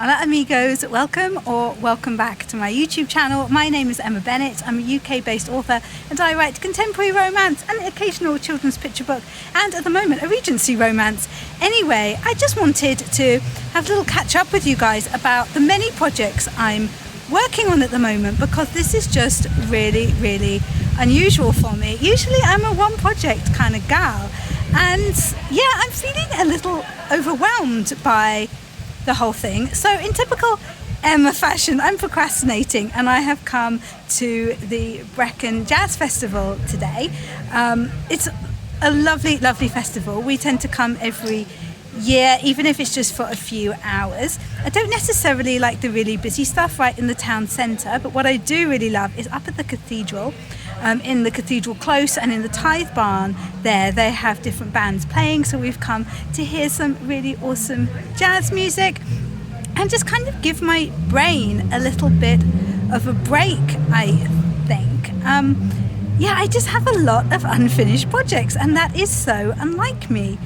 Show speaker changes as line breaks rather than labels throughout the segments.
Hola amigos, welcome back to my YouTube channel. My name is Emma Bennet. I'm a UK based author and I write contemporary romance and occasional children's picture book and at the moment a Regency romance. Anyway, I just wanted to have a little catch up with you guys about the many projects I'm working on at the moment because this is just really unusual for me. Usually I'm a one project kind of gal and yeah, I'm feeling a little overwhelmed by the whole thing. So in typical Emma fashion, I'm procrastinating and I have come to the Brecon Jazz Festival today. It's a lovely festival. We tend to come every year, even if it's just for a few hours. I don't necessarily like the really busy stuff right in the town centre, but what I do really love is up at the cathedral, in the cathedral close and in the tithe barn there, they have different bands playing, so we've come to hear some really awesome jazz music and just kind of give my brain a little bit of a break, I think. Yeah, I just have a lot of unfinished projects and that is so unlike me.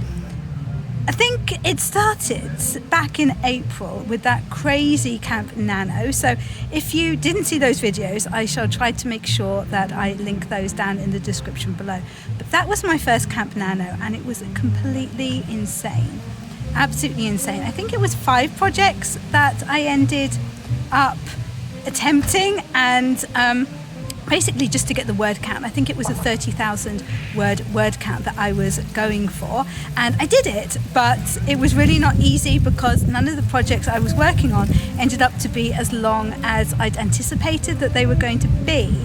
I think it started back in April with that crazy Camp Nano. So if you didn't see those videos, I shall try to make sure that I link those down in the description below. But that was my first Camp Nano and it was completely insane. Absolutely insane. I think it was 5 projects that I ended up attempting and basically just to get the word count. I think it was a 30,000 word count that I was going for and I did it, but it was really not easy because none of the projects I was working on ended up to be as long as I'd anticipated that they were going to be.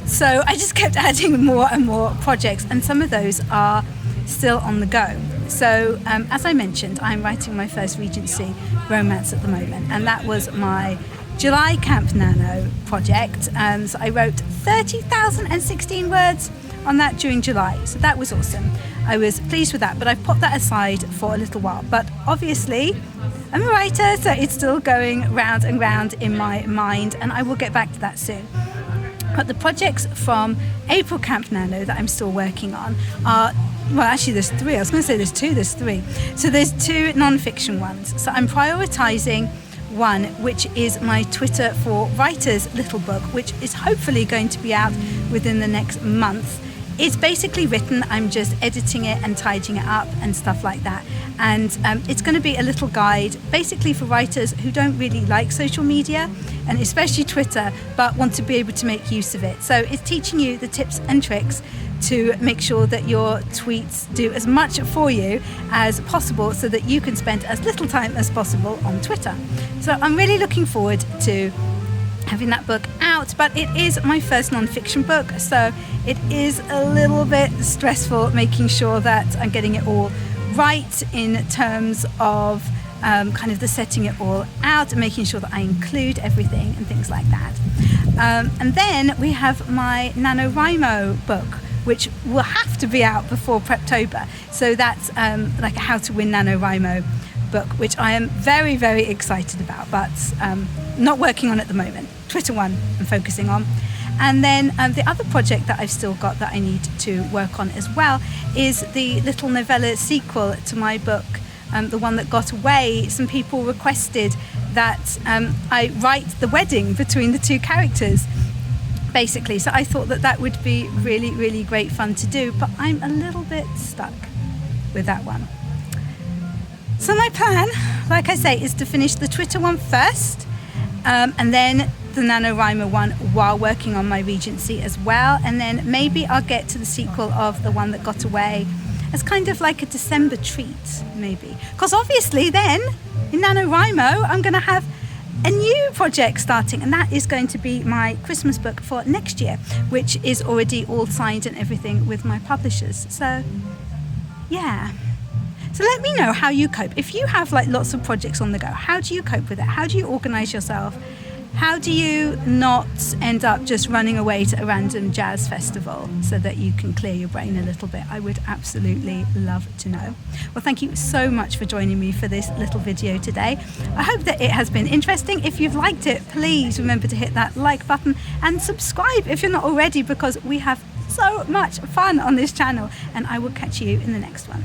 So I just kept adding more and more projects and some of those are still on the go. So as I mentioned, I'm writing my first Regency romance at the moment and that was my July Camp Nano project. So I wrote 30,016 words on that during July, so that was awesome. I was pleased with that, but I've put that aside for a little while. But obviously I'm a writer, so it's still going round and round in my mind and I will get back to that soon. But the projects from April Camp Nano that I'm still working on are, well actually there's 3, I was going to say there's 2, there's 3. So there's 2 non-fiction ones. So I'm prioritising one, which is my Twitter for Writers little book, which is hopefully going to be out within the next month. It's basically written, I'm just editing it and tidying it up and stuff like that. And it's going to be a little guide basically for writers who don't really like social media and especially Twitter, but want to be able to make use of it. So it's teaching you the tips and tricks to make sure that your tweets do as much for you as possible so that you can spend as little time as possible on Twitter. So I'm really looking forward to having that book out, but it is my first non-fiction book, so it is a little bit stressful making sure that I'm getting it all right in terms of kind of the setting it all out and making sure that I include everything and things like that. And then we have my NaNoWriMo book, which will have to be out before Preptober. So that's like a how to win NaNoWriMo book, which I am very excited about, but not working on at the moment. Twitter one I'm focusing on. And then the other project that I've still got that I need to work on as well is the little novella sequel to my book, the one that got away. Some people requested that I write the wedding between the 2 characters, basically. So I thought that that would be really great fun to do, but I'm a little bit stuck with that one. So my plan, like I say, is to finish the Twitter one first, and then the NaNoWriMo one while working on my Regency as well, and then maybe I'll get to the sequel of the one that got away as kind of like a December treat, maybe. Because obviously then, in NaNoWriMo, I'm going to have a new project starting, and that is going to be my Christmas book for next year, which is already all signed and everything with my publishers. So yeah, so let me know how you cope. If you have like lots of projects on the go, how do you cope with it? How do you organize yourself? How do you not end up just running away to a random jazz festival so that you can clear your brain a little bit? I would absolutely love to know. Well, thank you so much for joining me for this little video today. I hope that it has been interesting. If you've liked it, please remember to hit that like button and subscribe if you're not already, because we have so much fun on this channel, and I will catch you in the next one.